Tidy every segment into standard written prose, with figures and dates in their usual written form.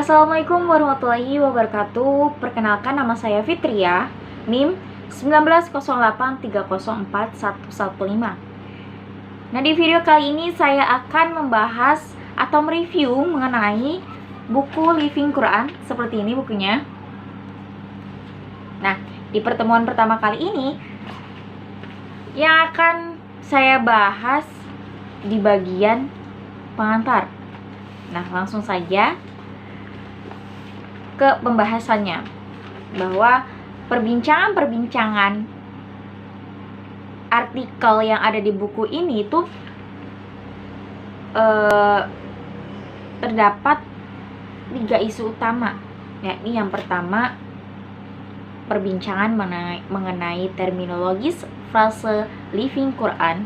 Assalamualaikum warahmatullahi wabarakatuh. Perkenalkan, nama saya Fitria, NIM 1908304115. Nah, di video kali ini saya akan membahas atau mereview mengenai buku Living Quran. Seperti ini bukunya. Nah, di pertemuan pertama kali ini yang akan saya bahas di bagian pengantar. Nah, langsung saja ke pembahasannya, bahwa perbincangan artikel yang ada di buku ini itu terdapat 3 isu utama, yakni yang pertama perbincangan mengenai terminologis frase Living Quran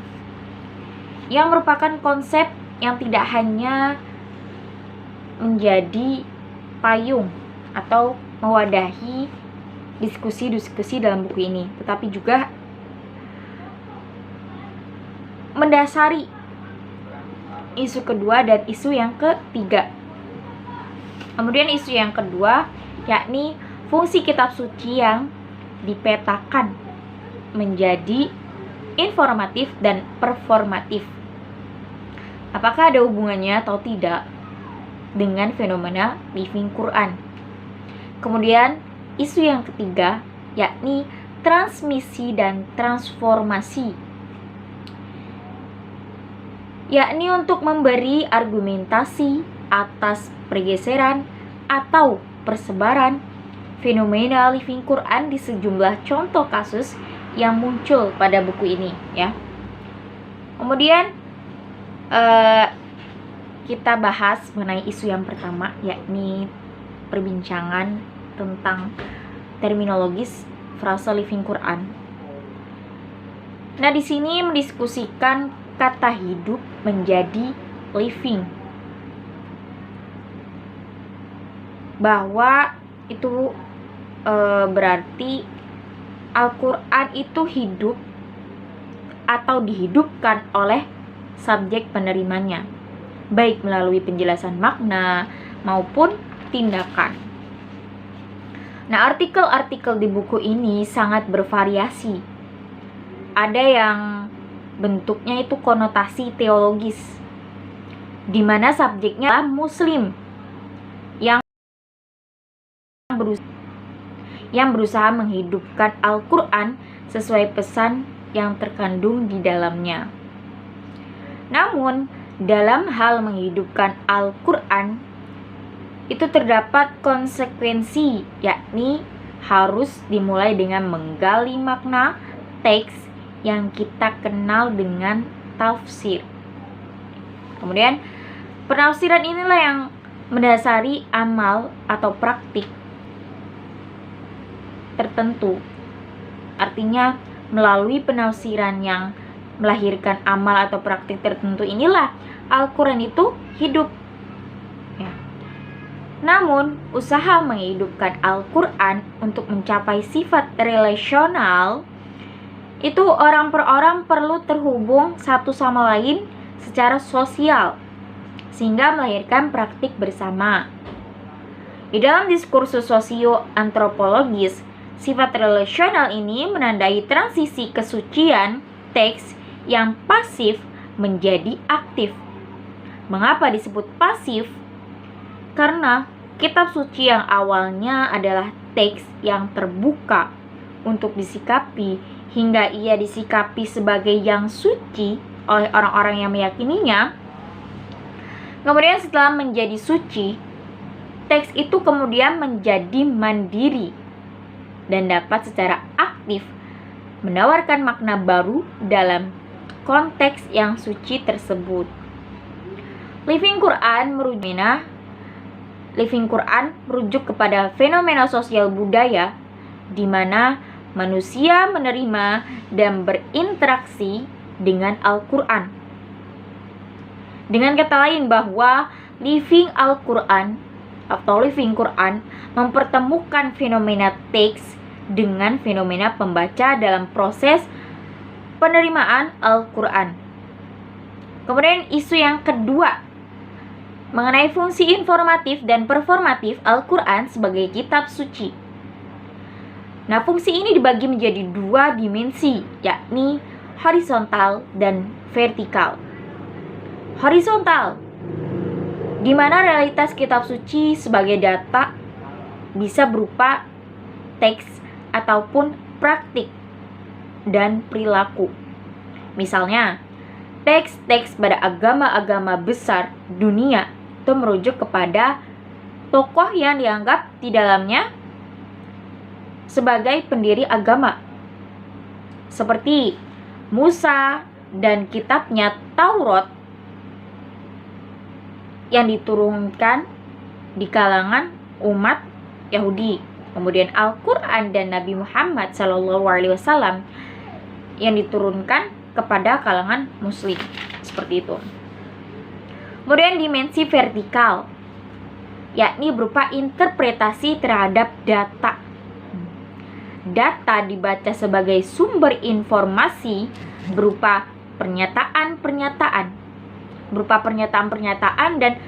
yang merupakan konsep yang tidak hanya menjadi payung atau mewadahi diskusi-diskusi dalam buku ini, tetapi juga mendasari isu kedua dan isu yang ketiga. Kemudian isu yang kedua yakni fungsi kitab suci yang dipetakan menjadi informatif dan performatif. Apakah ada hubungannya atau tidak dengan fenomena Living Quran? Kemudian isu yang ketiga yakni transmisi dan transformasi, yakni untuk memberi argumentasi atas pergeseran atau persebaran fenomena Living Quran di sejumlah contoh kasus yang muncul pada buku ini, ya. Kemudian kita bahas mengenai isu yang pertama, yakni perbincangan tentang terminologis frase Living Quran. Nah, di sini mendiskusikan kata hidup menjadi living, bahwa itu berarti Al-Quran itu hidup atau dihidupkan oleh subjek penerimanya, baik melalui penjelasan makna maupun tindakan. Nah, artikel-artikel di buku ini sangat bervariasi. Ada yang bentuknya itu konotasi teologis, di mana subjeknya adalah Muslim yang berusaha menghidupkan Al-Quran sesuai pesan yang terkandung di dalamnya. Namun, dalam hal menghidupkan Al-Quran itu terdapat konsekuensi, yakni harus dimulai dengan menggali makna teks yang kita kenal dengan tafsir. Kemudian, penafsiran inilah yang mendasari amal atau praktik tertentu. Artinya, melalui penafsiran yang melahirkan amal atau praktik tertentu inilah Al-Quran itu hidup. Namun, usaha menghidupkan Al-Quran untuk mencapai sifat relasional itu orang per orang perlu terhubung satu sama lain secara sosial, sehingga melahirkan praktik bersama. Di dalam diskursus sosio-antropologis, sifat relasional ini menandai transisi kesucian teks yang pasif menjadi aktif. Mengapa disebut pasif? Karena kitab suci yang awalnya adalah teks yang terbuka untuk disikapi hingga ia disikapi sebagai yang suci oleh orang-orang yang meyakininya. Kemudian setelah menjadi suci, teks itu kemudian menjadi mandiri dan dapat secara aktif menawarkan makna baru dalam konteks yang suci tersebut. Living Quran merujuk kepada fenomena sosial budaya di mana manusia menerima dan berinteraksi dengan Al-Quran. Dengan kata lain, bahwa Living Quran mempertemukan fenomena teks dengan fenomena pembaca dalam proses penerimaan Al-Quran. Kemudian isu yang kedua mengenai fungsi informatif dan performatif Al-Quran sebagai kitab suci. Nah, fungsi ini dibagi menjadi dua dimensi, yakni horizontal dan vertikal. Horizontal, di mana realitas kitab suci sebagai data bisa berupa teks ataupun praktik dan perilaku. Misalnya, teks-teks pada agama-agama besar dunia itu merujuk kepada tokoh yang dianggap di dalamnya sebagai pendiri agama, seperti Musa dan kitabnya Taurat yang diturunkan di kalangan umat Yahudi. Kemudian Al-Quran dan Nabi Muhammad SAW yang diturunkan kepada kalangan muslim. Seperti itu. Kemudian dimensi vertikal, yakni berupa interpretasi terhadap data. Data dibaca sebagai sumber informasi berupa pernyataan-pernyataan dan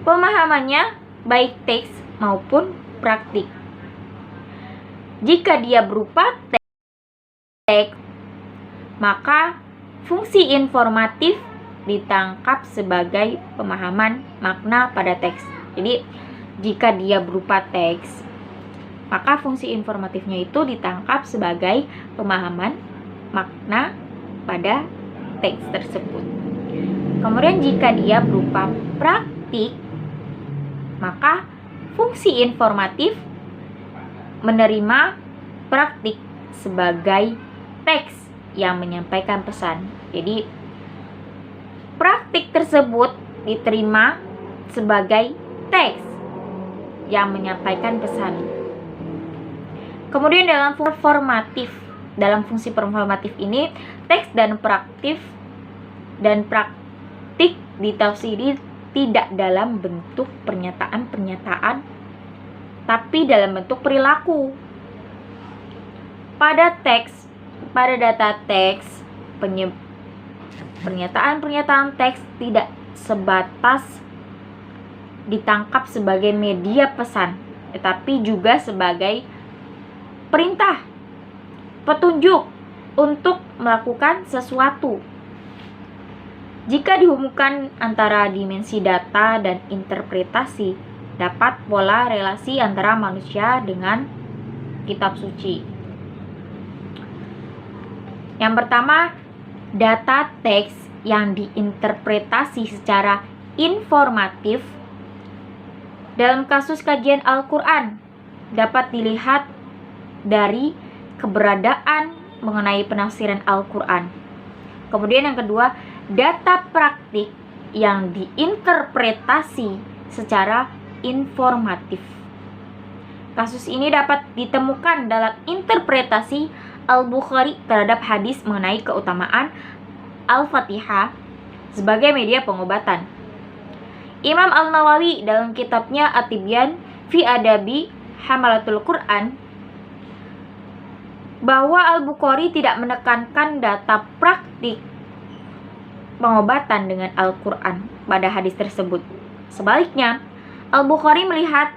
pemahamannya baik teks maupun praktik. Jika dia berupa teks, maka fungsi informatif ditangkap sebagai pemahaman makna pada teks. Jadi, jika dia berupa teks, maka fungsi informatifnya itu ditangkap sebagai pemahaman makna pada teks tersebut. Kemudian jika dia berupa praktik, maka fungsi informatif menerima praktik sebagai teks yang menyampaikan pesan. Jadi, praktik tersebut diterima sebagai teks yang menyampaikan pesan. Kemudian dalam fungsi performatif ini, teks dan praktik ditafsiri tidak dalam bentuk pernyataan-pernyataan, tapi dalam bentuk perilaku. Pada data teks, pernyataan-pernyataan teks tidak sebatas ditangkap sebagai media pesan, tetapi juga sebagai perintah, petunjuk untuk melakukan sesuatu. Jika dihubungkan antara dimensi data dan interpretasi, dapat pola relasi antara manusia dengan kitab suci. Yang pertama, data teks yang diinterpretasi secara informatif. Dalam kasus kajian Al-Quran, dapat dilihat dari keberadaan mengenai penafsiran Al-Quran. Kemudian yang kedua, data praktik yang diinterpretasi secara informatif. Kasus ini dapat ditemukan dalam interpretasi Al-Bukhari terhadap hadis mengenai keutamaan Al-Fatihah sebagai media pengobatan. Imam Al-Nawawi dalam kitabnya At-Tibyan fi Adabi Hamalatul Quran bahwa Al-Bukhari tidak menekankan data praktik pengobatan dengan Al-Quran pada hadis tersebut. Sebaliknya, Al-Bukhari melihat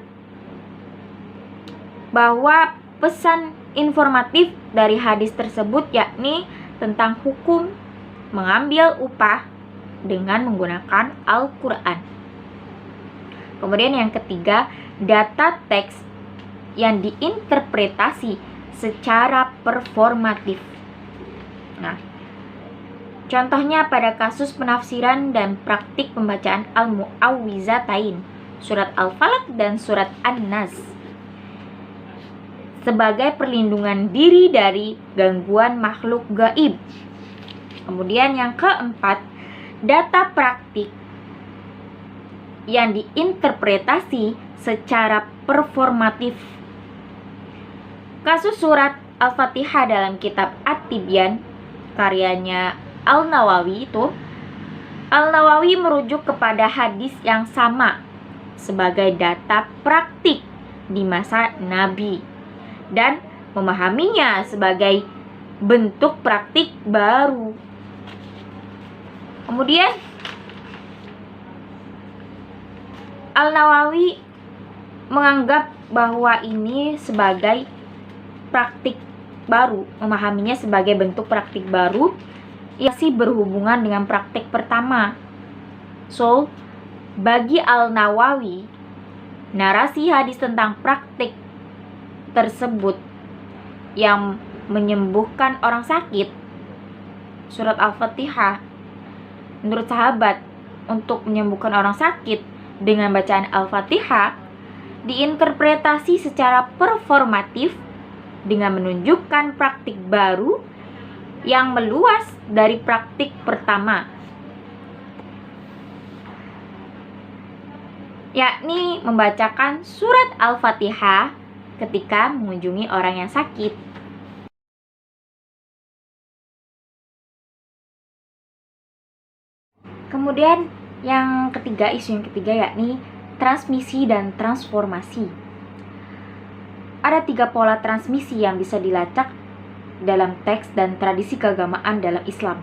bahwa pesan informatif dari hadis tersebut yakni tentang hukum mengambil upah dengan menggunakan Al-Quran. Kemudian yang ketiga, data teks yang diinterpretasi secara performatif. Nah, contohnya pada kasus penafsiran dan praktik pembacaan Al-Mu'awwizatain, surat Al-Falaq dan surat An-Nas, sebagai perlindungan diri dari gangguan makhluk gaib. Kemudian yang keempat, data praktik yang diinterpretasi secara performatif. Kasus surat Al-Fatihah dalam kitab At-Tibyan karyanya Al-Nawawi itu, Al-Nawawi merujuk kepada hadis yang sama sebagai data praktik di masa Nabi dan memahaminya sebagai bentuk praktik baru. Kemudian Al-Nawawi menganggap bahwa ini sebagai praktik baru, memahaminya sebagai bentuk praktik baru yang masih berhubungan dengan praktik pertama. So, bagi Al-Nawawi, narasi hadis tentang praktik tersebut yang menyembuhkan orang sakit, surat Al-Fatihah, menurut sahabat, untuk menyembuhkan orang sakit dengan bacaan Al-Fatihah diinterpretasi secara performatif dengan menunjukkan praktik baru yang meluas dari praktik pertama, yakni membacakan surat Al-Fatihah ketika mengunjungi orang yang sakit. Kemudian isu yang ketiga yakni transmisi dan transformasi. Ada 3 pola transmisi yang bisa dilacak dalam teks dan tradisi keagamaan dalam Islam.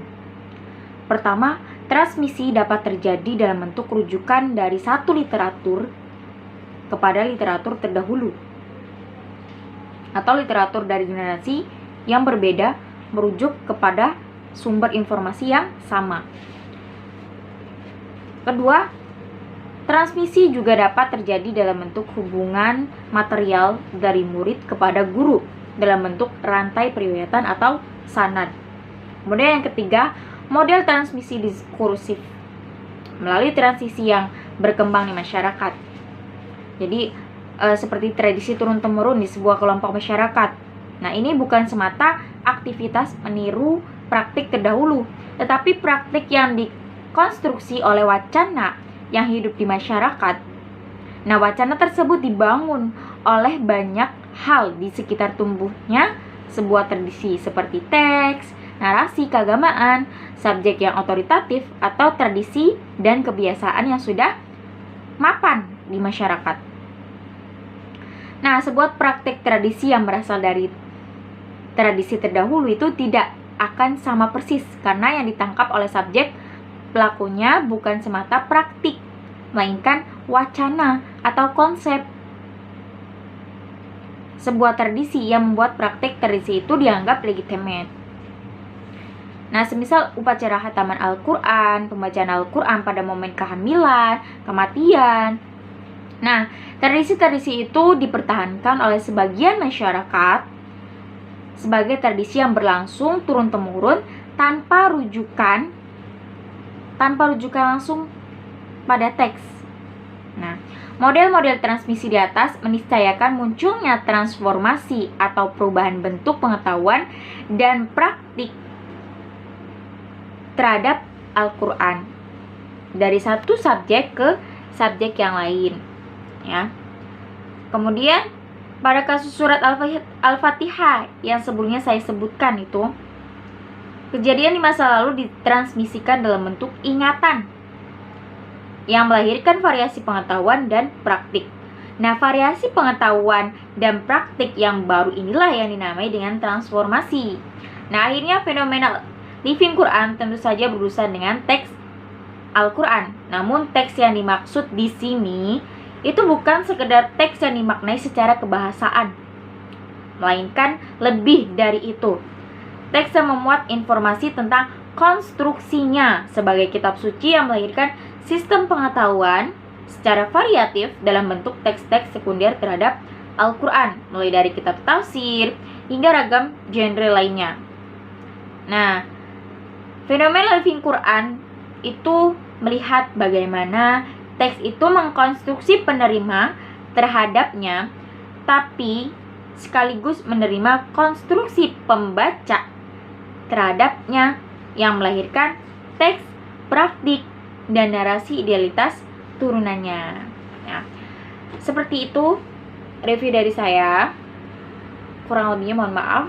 Pertama, transmisi dapat terjadi dalam bentuk rujukan dari satu literatur kepada literatur terdahulu, atau literatur dari generasi yang berbeda merujuk kepada sumber informasi yang sama. Kedua, transmisi juga dapat terjadi dalam bentuk hubungan material dari murid kepada guru dalam bentuk rantai periwayatan atau sanad. Kemudian yang ketiga, model transmisi diskursif melalui transisi yang berkembang di masyarakat. Jadi seperti tradisi turun-temurun di sebuah kelompok masyarakat. Nah, ini bukan semata aktivitas meniru praktik terdahulu, tetapi praktik yang dikonstruksi oleh wacana yang hidup di masyarakat. Nah, wacana tersebut dibangun oleh banyak hal di sekitar tumbuhnya sebuah tradisi seperti teks, narasi keagamaan, subjek yang otoritatif, atau tradisi dan kebiasaan yang sudah mapan di masyarakat. Nah, sebuah praktik tradisi yang berasal dari tradisi terdahulu itu tidak akan sama persis karena yang ditangkap oleh subjek pelakunya bukan semata praktik, melainkan wacana atau konsep. Sebuah tradisi yang membuat praktik tradisi itu dianggap legitimate. Nah, semisal upacara khataman Al-Quran, pembacaan Al-Quran pada momen kehamilan, kematian. Nah, tradisi-tradisi itu dipertahankan oleh sebagian masyarakat sebagai tradisi yang berlangsung turun-temurun tanpa rujukan langsung pada teks. Nah, model-model transmisi di atas meniscayakan munculnya transformasi atau perubahan bentuk pengetahuan dan praktik terhadap Al-Quran dari satu subjek ke subjek yang lain, ya. Kemudian pada kasus surat Al-Fatihah yang sebelumnya saya sebutkan itu, kejadian di masa lalu ditransmisikan dalam bentuk ingatan yang melahirkan variasi pengetahuan dan praktik. Nah, variasi pengetahuan dan praktik yang baru inilah yang dinamai dengan transformasi. Nah, akhirnya fenomena living Quran tentu saja berurusan dengan teks Al-Quran. Namun teks yang dimaksud di sini itu bukan sekedar teks yang dimaknai secara kebahasaan, melainkan lebih dari itu. Teks yang memuat informasi tentang konstruksinya sebagai kitab suci yang melahirkan sistem pengetahuan secara variatif dalam bentuk teks-teks sekunder terhadap Al-Quran, mulai dari kitab tafsir hingga ragam genre lainnya. Nah, fenomena living Quran itu melihat bagaimana teks itu mengkonstruksi penerima terhadapnya, tapi sekaligus menerima konstruksi pembaca terhadapnya yang melahirkan teks, praktik, dan narasi idealitas turunannya. Nah, seperti itu review dari saya. Kurang lebihnya mohon maaf.